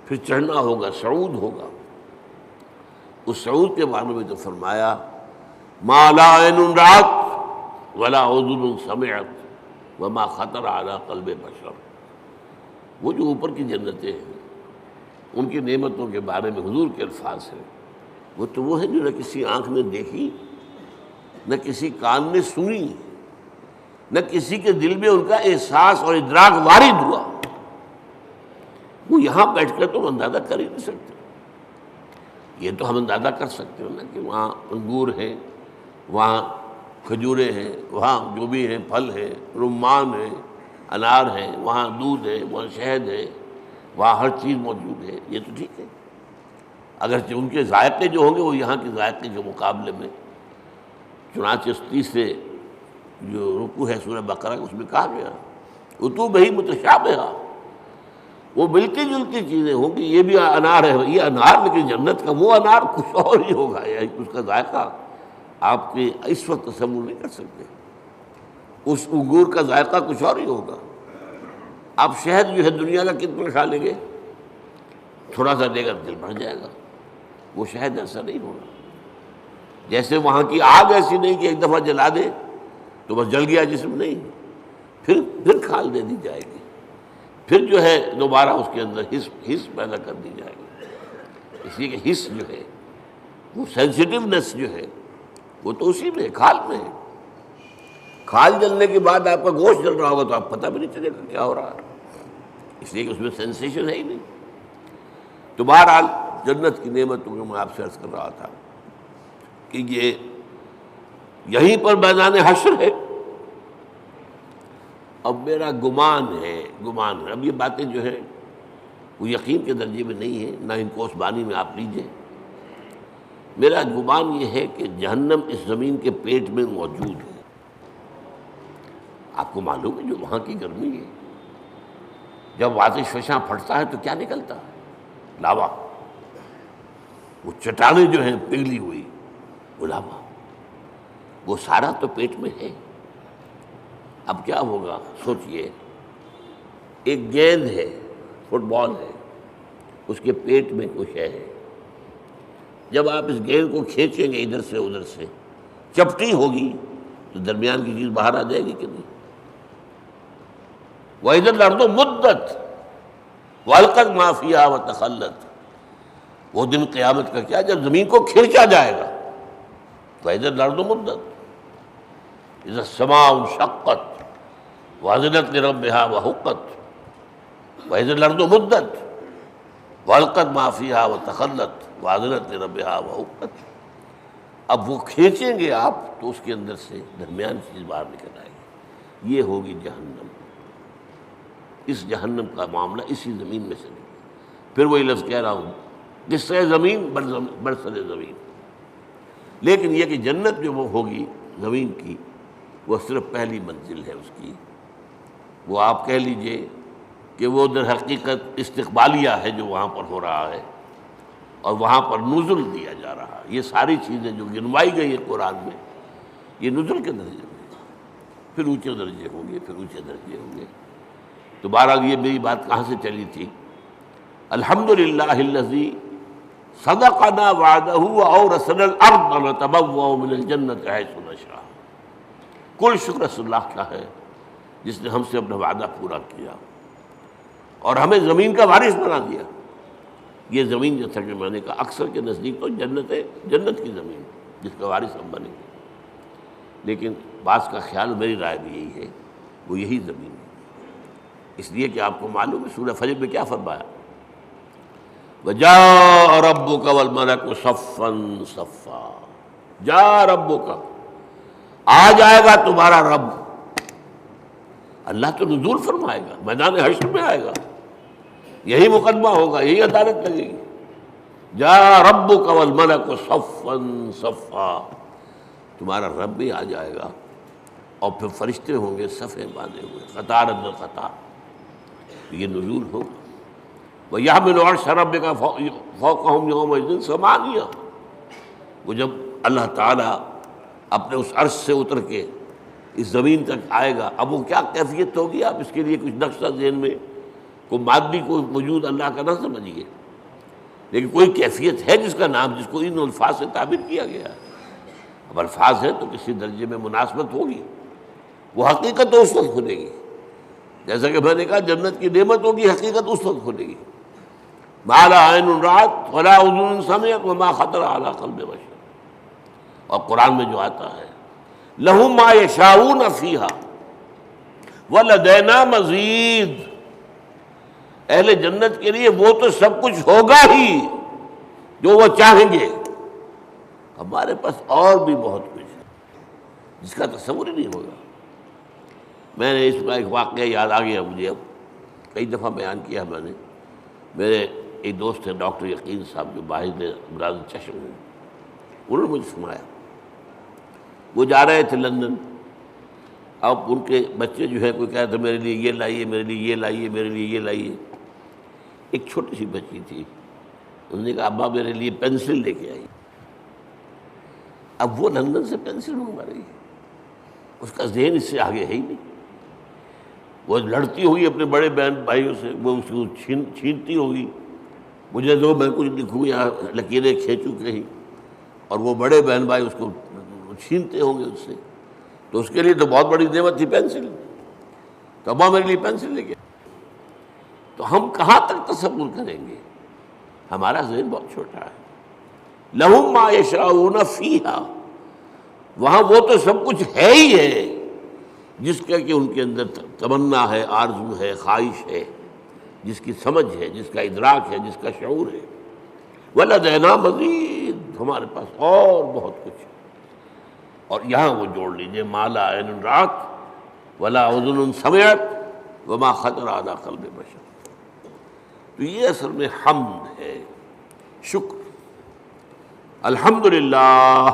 پھر چڑھنا ہوگا، صعود ہوگا۔ اس صعود کے بارے میں تو فرمایا ما لا عین رأت ولا اذن سمعت وما خطر علی قلب بشر۔ وہ جو اوپر کی جنتیں ہیں ان کی نعمتوں کے بارے میں حضور کے الفاظ ہیں، وہ تو وہ ہیں جو نہ کسی آنکھ نے دیکھی، نہ کسی کان نے سنی، نہ کسی کے دل میں ان کا احساس اور ادراک وارد ہوا۔ وہ یہاں بیٹھ کر تو ہم اندازہ کر ہی نہیں سکتے۔ یہ تو ہم اندازہ کر سکتے ہیں نا کہ وہاں انگور ہیں، وہاں کھجوریں ہیں، وہاں جو بھی ہیں پھل ہیں، رمان ہیں، انار ہیں، وہاں دودھ ہے، وہاں شہد ہے، وہاں ہر چیز موجود ہے، یہ تو ٹھیک ہے۔ اگرچہ ان کے ذائقے جو ہوں گے وہ یہاں کے ذائقے کے مقابلے میں، چنانچہ 30 سے جو رکوع ہے سورہ بقرہ اس میں کہا گیا اتوبہ متشابہہ، وہ ملتی جلتی چیزیں ہوں کہ یہ بھی انار ہے، یہ انار، لیکن جنت کا وہ انار کچھ اور ہی ہوگا، یا اس کا ذائقہ آپ کے اس وقت تصور نہیں کر سکتے۔ اس انگور کا ذائقہ کچھ اور ہی ہوگا۔ آپ شہد جو ہے دنیا کا کتنا کھا لیں گے، تھوڑا سا لے کر دل بھر جائے گا، وہ شہد ایسا نہیں ہوگا۔ جیسے وہاں کی آگ ایسی نہیں کہ ایک دفعہ جلا دے تو بس جل گیا جسم، نہیں، پھر کھال دے دی جائے گی، پھر جو ہے دوبارہ اس کے اندر حس پیدا کر دی جائے گی۔ اس لیے کہ حس جو ہے وہ سینسٹیونیس جو ہے وہ تو اسی میں، کھال میں ہے۔ کھال جلنے کے بعد آپ کا گوشت جل رہا ہوگا تو آپ پتہ بھی نہیں چلے گا کیا ہو رہا ہے، اس لیے کہ اس میں سینسیشن ہے ہی نہیں۔ تو بہرحال جنت کی نعمتوں کو میں آپ سے عرض کر رہا تھا کہ یہ یہیں پر میدان حشر ہے۔ اب میرا گمان ہے، اب یہ باتیں جو ہیں وہ یقین کے درجے میں نہیں ہیں، نہ ان کو اس بانی میں آپ لیجئے۔ میرا گمان یہ ہے کہ جہنم اس زمین کے پیٹ میں موجود ہے۔ آپ کو معلوم ہے جو وہاں کی گرمی ہے، جب آتش فشاں پھٹتا ہے تو کیا نکلتا ہے؟ لاوا۔ وہ چٹانیں جو ہیں پگھلی ہوئی، وہ لاوا، وہ سارا تو پیٹ میں ہے۔ اب کیا ہوگا سوچئے، ایک گیند ہے، فٹ بال ہے، اس کے پیٹ میں کچھ ہے، جب آپ اس گیند کو کھینچیں گے ادھر سے ادھر سے، چپٹی ہوگی تو درمیان کی چیز باہر آ جائے گی کہ نہیں؟ وَإِذَا الْأَرْضُ مُدَّتْ وَأَلْقَتْ مَا فِيهَا وَتَخَلَّتْ، وہ دن قیامت کا کیا جب زمین کو کھرچا جائے گا. وَإِذَا الْأَرْضُ مُدَّتْ إِذَا السَّمَاءُ انشَقَّتْ وَأَذِنَتْ لِرَبِّهَا وَحُقَّتْ وَإِذَا الْأَرْضُ مُدَّتْ وَأَلْقَتْ مَا فِيهَا وَتَخَلَّتْ وَأَذِنَتْ لِرَبِّهَا وَحُقَّتْ. اب وہ کھینچیں گے آپ تو اس کے اندر سے درمیان چیز باہر نکل آئے گی، یہ ہوگی جہنم. اس جہنم کا معاملہ اسی زمین میں سے نکلا. پھر وہی لفظ کہہ رہا ہوں، قصہ زمین برسر زمین. لیکن یہ کہ جنت جو وہ ہوگی زمین کی، وہ صرف پہلی منزل ہے اس کی. وہ آپ کہہ لیجئے کہ وہ در حقیقت استقبالیہ ہے جو وہاں پر ہو رہا ہے، اور وہاں پر نزل دیا جا رہا ہے. یہ ساری چیزیں جو گنوائی گئی ہیں قرآن میں، یہ نزل کے درجے میں، پھر اونچے درجے ہوں گے، پھر اونچے درجے ہوں گے. تو بہرحال یہ میری بات کہاں سے چلی تھی؟ الحمدللہ الذی صدقنا وعدہ واورثنا الارض نتبوأ من الجنۃ حیث نشاء. کل شکر اس اللہ کا ہے جس نے ہم سے اپنا وعدہ پورا کیا اور ہمیں زمین کا وارث بنا دیا. یہ زمین جو تھا کہ میں نے کہا اکثر کے نزدیک تو جنت ہے، جنت کی زمین جس کا وارث ہم بنیں گے. لیکن بعض کا خیال، میری رائے بھی یہی ہے، وہ یہی زمین ہے. اس لیے کہ آپ کو معلوم ہے سورہ فجر میں کیا فرمایا؟ وَجَاءَ رَبُّكَ وَالْمَلَكُ صَفًّا صَفًّا. جاء ربک، آ جائے گا تمہارا رب. اللہ تو نزول فرمائے گا، میدان حشر میں آئے گا، یہی مقدمہ ہوگا، یہی عدالت لگے گی. جاء ربک والملک صفا صفا، تمہارا رب بھی آ جائے گا اور پھر فرشتے ہوں گے صفیں باندھے ہوئے، قطار اندر قطار. یہ نزول ہوگا. وَيَحْمِلُ عَرْشَ رَبِّكَ فَوْقَهُمْ يَوْمَئِذٍ ثَمَانِيَةٌ. وہ جب اللہ تعالیٰ اپنے اس عرش سے اتر کے اس زمین تک آئے گا، اب وہ کیا کیفیت ہوگی، آپ اس کے لیے کچھ نقشہ ذہن میں، کوئی مادی کوئی وجود اللہ کا نہ سمجھیے، لیکن کوئی کیفیت ہے جس کا نام، جس کو ان الفاظ سے تعبیر کیا گیا ہے. اب الفاظ ہیں تو کسی درجے میں مناسبت ہوگی. وہ حقیقت تو اس وقت کھلے گی، جیسا کہ میں نے کہا جنت کی نعمت ہوگی، حقیقت اس وقت کھلے گی. ما لا عین رأت ولا اذن سمعت وما خطر علی قلب بشر. اور قرآن میں جو آتا ہے لہم ما یشاؤون فیہا ولدینا مزید، اہل جنت کے لیے وہ تو سب کچھ ہوگا ہی جو وہ چاہیں گے، ہمارے پاس اور بھی بہت کچھ ہے جس کا تصور ہی نہیں ہوگا. میں نے اس کا ایک واقعہ یاد آ گیا مجھے، اب کئی دفعہ بیان کیا میں نے. میرے ایک دوست ہیں ڈاکٹر یقین صاحب جو باہر امراض چشم ہیں، انہوں نے مجھے سنایا. وہ جا رہے تھے لندن، اب ان کے بچے جو ہے کوئی کہہ رہا تھا میرے لیے یہ لائیے، میرے لیے یہ لائیے، میرے لیے یہ لائیے. ایک چھوٹی سی بچی تھی، انہوں نے کہا ابا میرے لیے پینسل لے کے آئی. اب وہ لندن سے پینسل منگوا رہی ہے، اس کا ذہن اس سے آگے ہے ہی نہیں. وہ لڑتی ہوگی اپنے بڑے بہن بھائیوں سے، وہ اس کو چھینتی ہوگی، مجھے دو میں کچھ لکھوں یا لکیریں کھینچوں کہیں، اور وہ بڑے بہن بھائی اس کو چھینتے ہوں گے اس سے. تو اس کے لیے تو بہت بڑی نعمت تھی پینسل، تو ابا میرے لیے پینسل لے کے. تو ہم کہاں تک تصور کریں گے؟ ہمارا ذہن بہت چھوٹا ہے. لہم ما یشاؤون فیہا، وہاں وہ تو سب کچھ ہے ہی ہے جس کا کہ ان کے اندر تمنا ہے، آرزو ہے، خواہش ہے، جس کی سمجھ ہے، جس کا ادراک ہے، جس کا شعور ہے. وَلَدَيْنَا مَزِيدٌ، ہمارے پاس اور بہت کچھ ہے. اور یہاں وہ جوڑ لیجئے ما لا عین رأت ولا اذن سمعت وما خطر علی قلب بشر. تو یہ اصل میں حمد ہے، شکر. الحمدللہ،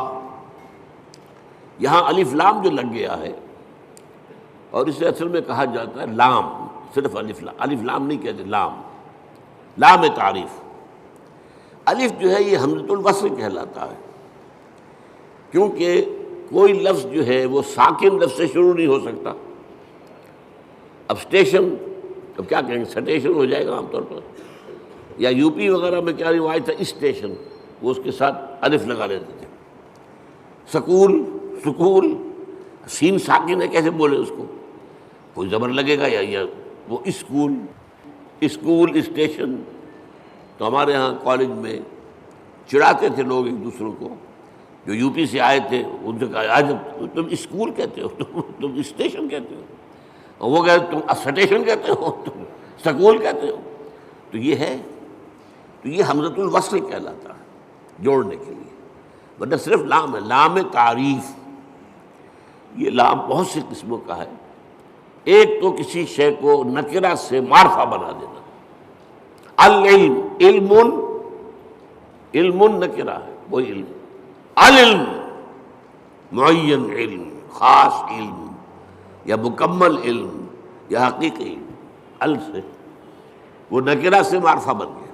یہاں الف لام جو لگ گیا ہے، اور اسے اصل میں کہا جاتا ہے لام، صرف الف لام نہیں کہتے، لام تعریف. الف جو ہے یہ حمزۃ الوصل کہلاتا ہے، کیونکہ کوئی لفظ جو ہے وہ ساکن لفظ سے شروع نہیں ہو سکتا. اب اسٹیشن، اب کیا کہیں گے، سٹیشن ہو جائے گا عام طور پر، یا یو پی وغیرہ میں کیا روایت ہے اسٹیشن، وہ اس کے ساتھ الف لگا لیتے تھے. سکول، سین ساکن ہے، کیسے بولے اس کو، کوئی زبر لگے گا یا وہ اسکول اسٹیشن. تو ہمارے ہاں کالج میں چڑھاتے تھے لوگ ایک دوسروں کو جو یو پی سے آئے تھے، ان سے کہا آج تم اسکول کہتے ہو، تم اسٹیشن کہتے ہو، اور وہ کہتے تم اسٹیشن کہتے ہو، تم سکول کہتے ہو. تو یہ ہے، تو یہ حمزۃ الوصل کہلاتا ہے جوڑنے کے لیے، ورنہ صرف لام ہے، لام تعریف. یہ لام بہت سی قسموں کا ہے. ایک تو کسی شے کو نکرہ سے معرفہ بنا دینا. العلم، علم نکرہ ہے، وہی علم. العلم معین علم، خاص علم یا مکمل علم یا حقیقی علم. ال سے وہ نکرہ سے معرفہ بن گیا.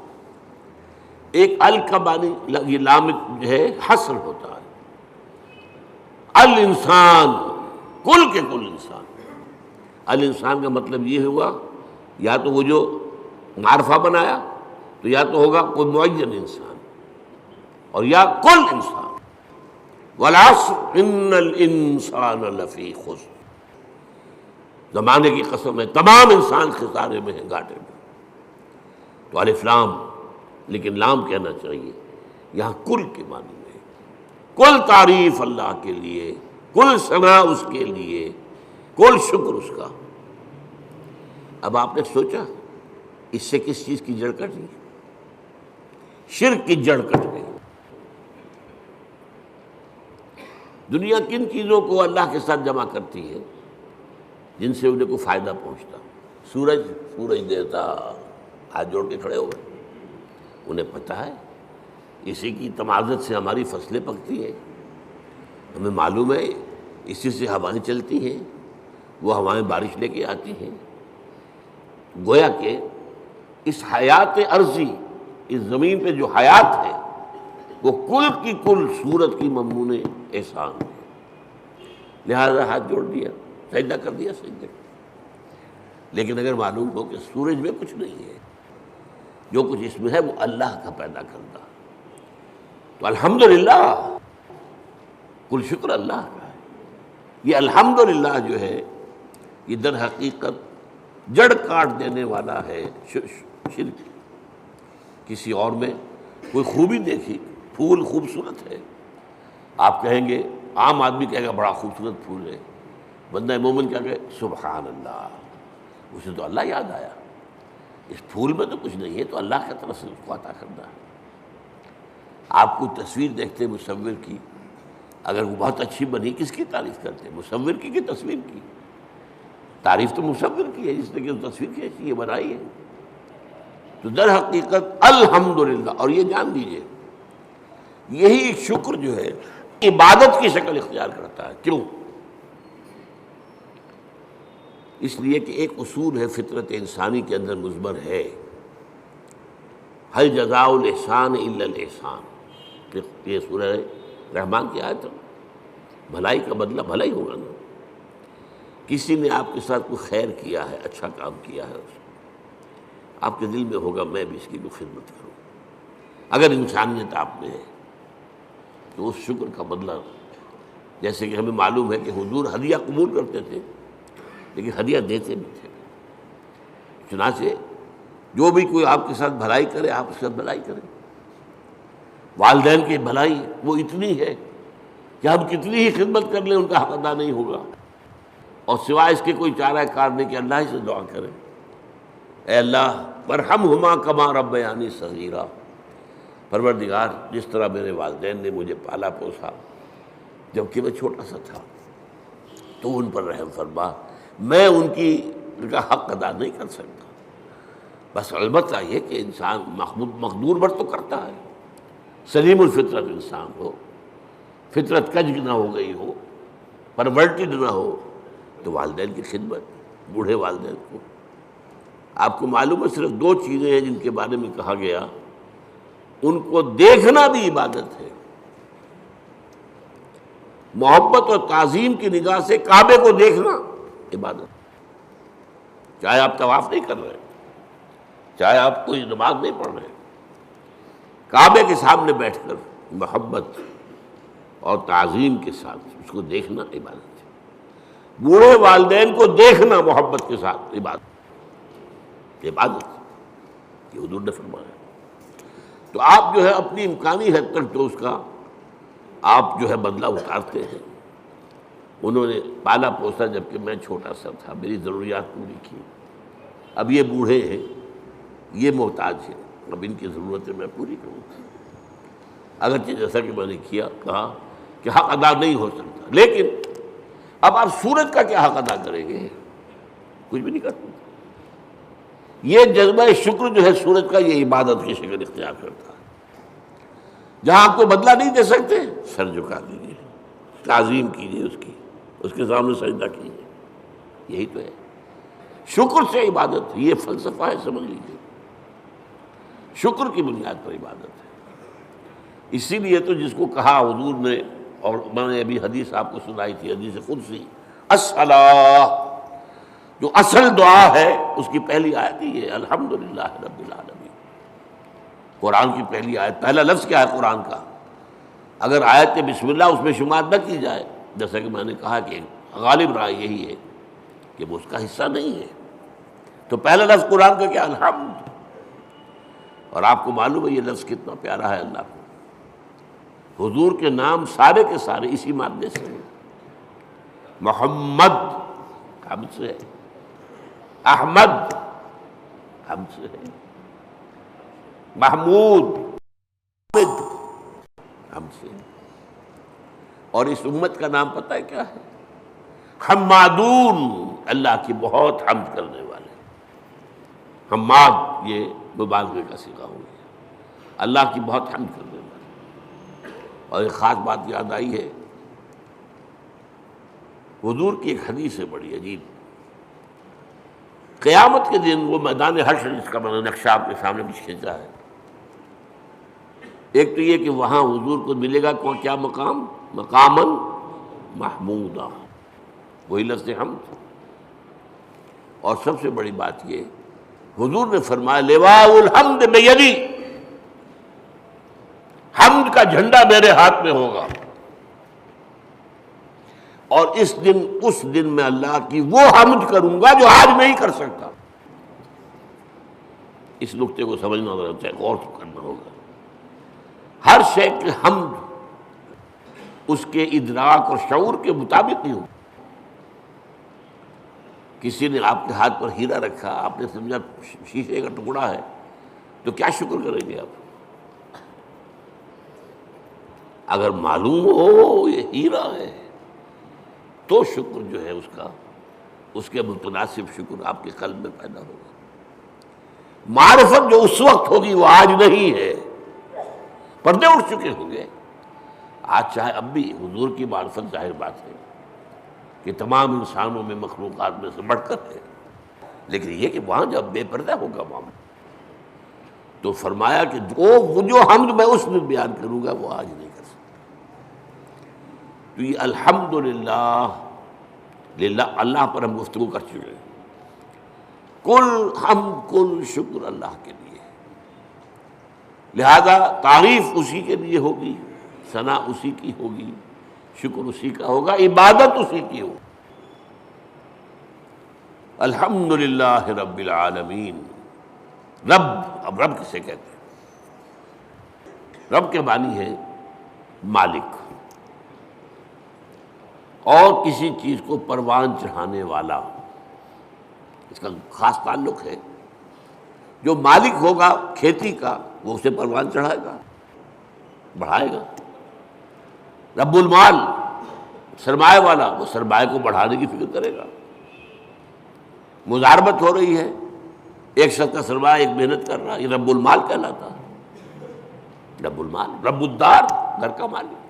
ایک ال کا معنی یہ لام جو ہے حصر ہوتا ہے. الانسان، کل کے کل انسان. الانسان کا مطلب یہ ہوا یا تو وہ جو معرفہ بنایا تو یا تو ہوگا کوئی معین انسان اور یا کل انسان. والعصر ان الانسان لفی خسر، زمانے کی قسم ہے تمام انسان خسارے میں ہیں، گھاٹے میں. تو الف لام، لیکن لام کہنا چاہیے یہاں کل کے معنی میں. کل تعریف اللہ کے لیے، کل ثنا اس کے لیے، کل شکر اس کا. اب آپ نے سوچا اس سے کس چیز کی جڑ کٹی؟ شرک کی جڑ کٹ گئی. دنیا کن چیزوں کو اللہ کے ساتھ جمع کرتی ہے جن سے انہیں کوئی فائدہ پہنچتا؟ سورج دیوتا ہاتھ جوڑ کے کھڑے ہو گئے. انہیں پتہ ہے اسی کی تمازت سے ہماری فصلیں پکتی ہیں، ہمیں معلوم ہے اسی سے ہوائیں چلتی ہیں، وہ ہوائیں بارش لے کے آتی ہیں. گویا کہ اس حیات عرضی، اس زمین پہ جو حیات ہے وہ کل کی کل صورت کی مضمون احسان ہے. لہذا ہاتھ جوڑ دیا، سجدہ کر دیا، سجدہ. لیکن اگر معلوم ہو کہ سورج میں کچھ نہیں ہے، جو کچھ اس میں ہے وہ اللہ کا پیدا کردہ، تو الحمدللہ، کل شکر اللہ کا ہے. یہ الحمدللہ جو ہے یہ در حقیقت جڑ کاٹ دینے والا ہے شرک. کسی اور میں کوئی خوبی دیکھی، پھول خوبصورت ہے، آپ کہیں گے، عام آدمی کہے گا بڑا خوبصورت پھول ہے. بندہ مومن کیا کہے سبحان اللہ، اسے تو اللہ یاد آیا، اس پھول میں تو کچھ نہیں ہے، تو اللہ کی طرف سے اس کو عطا کرنا ہے. آپ کو تصویر دیکھتے مصور کی، اگر وہ بہت اچھی بنی کس کی تعریف کرتے؟ مصور کی تصویر کی؟ تعریف تو مصور کی ہے جس نے کہ تصویر کھینچی ہے، بنائی ہے. تو در حقیقت الحمدللہ. اور یہ جان لیجیے یہی شکر جو ہے عبادت کی شکل اختیار کرتا ہے. کیوں؟ اس لیے کہ ایک اصول ہے فطرت انسانی کے اندر مضمر ہے، هل جزاء الاحسان الا الاحسان. یہ سورہ رحمان کی آیت ہے. بھلائی کا بدلہ بھلا ہی ہوگا نا. کسی نے آپ کے ساتھ کوئی خیر کیا ہے، اچھا کام کیا ہے، آپ کے دل میں ہوگا میں بھی اس کی کوئی خدمت کروں. اگر انسانیت آپ میں ہے تو اس شکر کا بدلہ، جیسے کہ ہمیں معلوم ہے کہ حضور ہدیہ قبول کرتے تھے لیکن ہدیہ دیتے بھی تھے. چنانچہ جو بھی کوئی آپ کے ساتھ بھلائی کرے آپ اس کے ساتھ بھلائی کریں. والدین کی بھلائی وہ اتنی ہے کہ ہم کتنی ہی خدمت کر لیں ان کا حق ادا نہیں ہوگا، اور سوائے اس کے کوئی چارہ کار نہیں کہ اللہ ہی سے دعا کریں، اے اللہ ورحمہما کما ربیانی صغیرا. پروردگار جس طرح میرے والدین نے مجھے پالا پوسا جبکہ میں چھوٹا سا تھا، تو ان پر رحم فرما. میں ان کا حق ادا نہیں کر سکتا. بس البتہ یہ کہ انسان مقدور بر تو کرتا ہے، سلیم الفطرت انسان ہو، فطرت کج نہ ہو گئی ہو، پرورٹڈ نہ ہو، تو والدین کی خدمت، بوڑھے والدین کو. آپ کو معلوم ہے صرف 2 چیزیں ہیں جن کے بارے میں کہا گیا ان کو دیکھنا بھی عبادت ہے. محبت اور تعظیم کی نگاہ سے کعبے کو دیکھنا عبادت. چاہے آپ طواف نہیں کر رہے، چاہے آپ کوئی نماز نہیں پڑھ رہے، کعبے کے سامنے بیٹھ کر محبت اور تعظیم کے ساتھ اس کو دیکھنا عبادت ہے. بوڑھے والدین کو دیکھنا محبت کے ساتھ عبادت. عبادت، یہ حضور نے فرمایا۔ تو آپ جو ہے اپنی امکانی حد تک تو اس کا آپ جو ہے بدلہ اتارتے ہیں۔ انہوں نے پالا پوسا جبکہ میں چھوٹا سا تھا، میری ضروریات پوری کی، اب یہ بوڑھے ہیں، یہ محتاج ہیں، اب ان کی ضرورتیں میں پوری کروں گا۔ اگرچہ جیسا کہ میں نے کہا کہ حق ادا نہیں ہو سکتا، لیکن اب آپ سورج کا کیا حق ادا کریں گے؟ کچھ بھی نہیں کر سکتے۔ یہ جذبہ شکر جو ہے سورج کا، یہ عبادت کی شکل اختیار کرتا ہے۔ جہاں آپ کو بدلہ نہیں دے سکتے، سر جھکا دیجیے، تعظیم کیجیے اس کے سامنے سجدہ کیجیے، یہی تو ہے شکر سے عبادت۔ یہ فلسفہ ہے، سمجھ لیجیے، شکر کی بنیاد پر عبادت ہے۔ اسی لیے تو جس کو کہا حضور نے، اور میں نے ابھی حدیث آپ کو سنائی تھی، حدیث قدسی، الصلاۃ، جو اصل دعا ہے اس کی پہلی آیت ہی ہے الحمدللہ رب العالمین۔ قرآن کی پہلی آیت، پہلا لفظ کیا ہے قرآن کا؟ اگر آیت بسم اللہ اس میں شمار نہ کی جائے، جیسا کہ میں نے کہا کہ غالب رائے یہی ہے کہ وہ اس کا حصہ نہیں ہے، تو پہلا لفظ قرآن کا کیا؟ الحمد۔ اور آپ کو معلوم ہے یہ لفظ کتنا پیارا ہے اللہ کو۔ حضور کے نام سارے کے سارے اسی مادے سے ہیں۔ محمد حمد سے ہے، احمد حمد سے ہے، محمود حمد حمد سے ہے۔ اور اس امت کا نام پتہ ہے کیا ہے؟ حمادون، اللہ کی بہت حمد کرنے والے۔ حماد یہ مبالغے کا صیغہ ہو گیا، اللہ کی بہت حمد کرنے والے۔ اور ایک خاص بات یاد آئی ہے، حضور کی ایک حدیث ہے بڑی عجیب۔ قیامت کے دن وہ میدان حشر، جس کا میں نے نقشہ آپ کے سامنے بھی کھینچا ہے، ایک تو یہ کہ وہاں حضور کو ملے گا کیا مقام؟ مقاماً محمودا، وہی لفظ حمد۔ اور سب سے بڑی بات یہ، حضور نے فرمایا لواء الحمد بیدی، حمد کا جھنڈا میرے ہاتھ میں ہوگا، اور اس دن میں اللہ کی وہ حمد کروں گا جو آج نہیں کر سکتا۔ اس نقطے کو سمجھنا ذرا چاہے، غور کرنا ہوگا۔ ہر شے کی حمد اس کے ادراک اور شعور کے مطابق ہی ہو۔ کسی نے آپ کے ہاتھ پر ہیرا رکھا، آپ نے سمجھا شیشے کا ٹکڑا ہے، تو کیا شکر کریں گے آپ؟ اگر معلوم ہو یہ ہیرا ہے تو شکر جو ہے اس کے متناسب شکر آپ کے قلب میں پیدا ہوگا۔ معرفت جو اس وقت ہوگی وہ آج نہیں ہے، پردے اٹھ چکے ہوں گے۔ آج چاہے اب بھی حضور کی معرفت ظاہر بات ہے کہ تمام انسانوں میں، مخلوقات میں سے بڑھ کر ہے، لیکن یہ کہ وہاں جب بے پردہ ہوگا معاملہ، تو فرمایا کہ جو حمد میں اس میں بیان کروں گا وہ آج نہیں کر سکتا۔ تو یہ الحمدللہ، اللہ پر ہم گفتگو کر چکے ہیں۔ کل حمد کل شکر اللہ کے لیے، لہذا تعریف اسی کے لیے ہوگی، ثنا اسی کی ہوگی، شکر اسی کا ہوگا، عبادت اسی کی ہوگی۔ الحمدللہ رب العالمین۔ رب، اب رب کسے کہتے ہیں؟ رب کے معنی ہے مالک، اور کسی چیز کو پروان چڑھانے والا، اس کا خاص تعلق ہے۔ جو مالک ہوگا کھیتی کا وہ اسے پروان چڑھائے گا، بڑھائے گا۔ رب المال، سرمایہ والا، وہ سرمایہ کو بڑھانے کی فکر کرے گا۔ مضاربت ہو رہی ہے، ایک شخص کا سرمایہ ایک محنت کر رہا ہے، یہ رب المال کہلاتا ہے۔ رب المال، رب الدار، گھر کا مالک،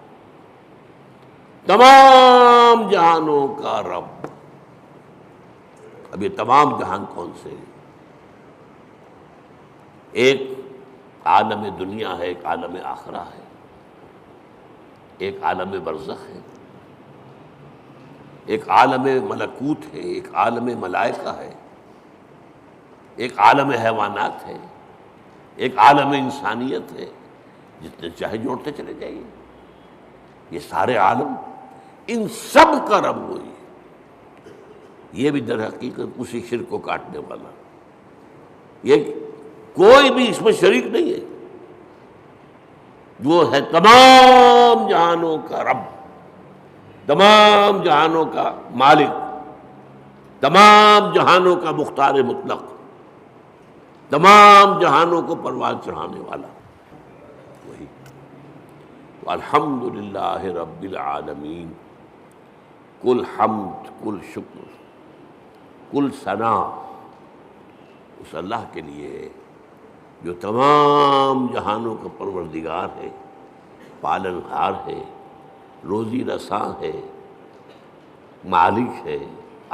تمام جہانوں کا رب۔ اب یہ تمام جہان کون سے ہیں؟ ایک عالم دنیا ہے، ایک عالم آخرہ ہے، ایک عالم برزخ ہے، ایک عالم ملکوت ہے، ایک عالم ملائکہ ہے، ایک عالم حیوانات ہے، ایک عالم انسانیت ہے۔ جتنے چاہے جوڑتے چلے جائیے، یہ سارے عالم، ان سب کا رب وہی ہے۔ یہ بھی در حقیقت اسی شرک کو کاٹنے والا، یہ کوئی بھی اس میں شریک نہیں ہے، وہ ہے تمام جہانوں کا رب، تمام جہانوں کا مالک، تمام جہانوں کا مختار مطلق، تمام جہانوں کو پرواز چڑھانے والا وہی۔ الحمد للہ رب العالمین، کل حمد، کل شکر، کل ثنا اس اللہ کے لیے ہے جو تمام جہانوں کا پروردگار ہے، پالن ہار ہے، روزی رساں ہے، مالک ہے،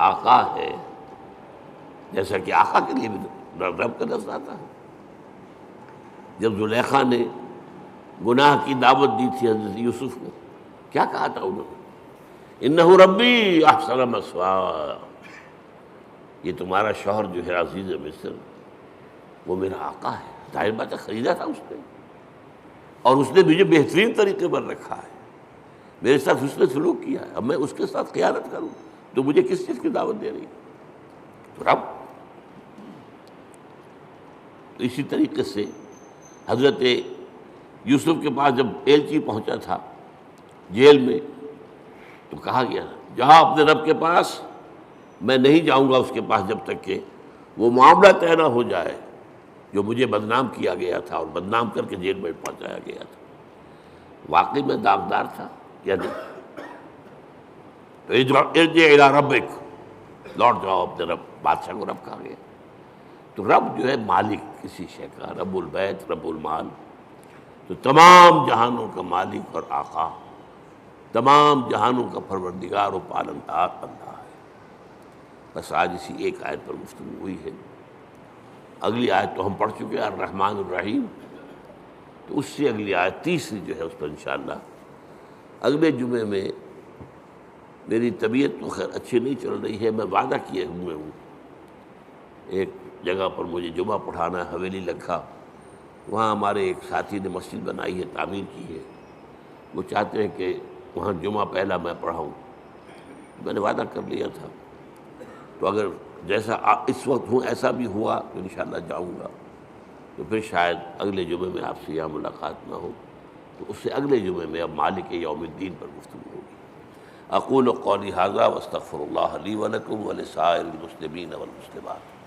آقا ہے، جیسا کہ آقا کے لیے بھی رب کا لفظ آتا ہے۔ جب زلیخا نے گناہ کی دعوت دی تھی حضرت یوسف کو، کیا کہا تھا انہوں نے؟ انہ ربی احسن مثوایا، یہ تمہارا شوہر جو ہے عزیز مصر وہ میرا آقا ہے، ظاہر بات ہے خریدا تھا اس نے، اور اس نے مجھے بہترین طریقے پر رکھا ہے، میرے ساتھ اس نے سلوک کیا ہے، اب میں اس کے ساتھ خیانت کروں تو مجھے کس چیز کی دعوت دے رہی ہے؟ تو رب۔ تو اسی طریقے سے حضرت یوسف کے پاس جب ایلچی پہنچا تھا جیل میں، تو کہا گیا جہاں اپنے رب کے پاس، میں نہیں جاؤں گا اس کے پاس جب تک کہ وہ معاملہ طے نہ ہو جائے جو مجھے بدنام کیا گیا تھا اور بدنام کر کے جیل میں پہنچایا گیا تھا۔ واقعی میں داغدار تھا یا نہیں؟ تو ارجع الی ربک، لوٹ جاؤ اپنے رب، بادشاہ کو رب کہا گیا۔ تو رب جو ہے مالک کسی شے کا، رب البیت، رب المال، تو تمام جہانوں کا مالک اور آقا، تمام جہانوں کا پروردگار و پالنہار اللہ ہے۔ بس آج اسی ایک آیت پر گفتگو ہوئی ہے، اگلی آیت تو ہم پڑھ چکے ہیں الرحمن الرحیم، تو اس سے اگلی آیت تیسری جو ہے اس پر انشاءاللہ اگلے جمعے میں، میری طبیعت تو خیر اچھی نہیں چل رہی ہے، میں وعدہ کیے ہوئے ہوں، ایک جگہ پر مجھے جمعہ پڑھانا ہے حویلی لکھا، وہاں ہمارے ایک ساتھی نے مسجد بنائی ہے، تعمیر کی ہے، وہ چاہتے ہیں کہ وہاں جمعہ پہلا میں پڑھاؤں، میں نے وعدہ کر لیا تھا، تو اگر جیسا اس وقت ہوں ایسا بھی ہوا تو انشاءاللہ جاؤں گا، تو پھر شاید اگلے جمعے میں آپ سے یہاں ملاقات نہ ہو، تو اس سے اگلے جمعے میں اب مالک یوم الدین پر گفتگو ہوگی۔ اقول قولی ھذا واستغفر اللہ لی ولکم ولسائر المسلمین والمسلمات۔